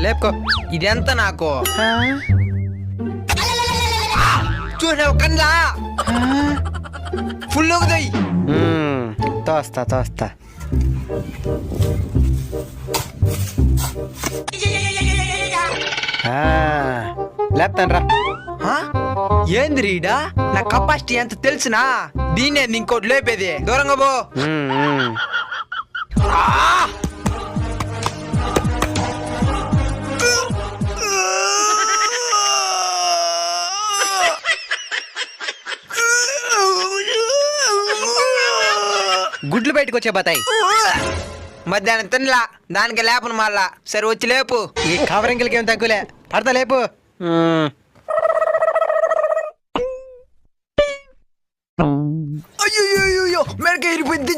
లేపుకో. ఇదెంత నాకు ఆ, చూసావు కన్నా ఫుల్ ఒకదోయ్. తోస్తా తోస్తా. లేపుతాను రా. ఏంది రీడా నా కెపాసిటీ ఎంత తెలుసునా? దీన్నే ఇంకోటి లేపేది. దూరంగా పో. గుడ్లు బయటకు వచ్చే బతాయి. మధ్యాహ్నం తినలా, దానికి లేపను మళ్ళా. సరే వచ్చి లేపు. ఈ కవరింకలకి ఏం తగ్గులే. పడతా లేపు. అయ్యో మెడక ఇరిపోయింది.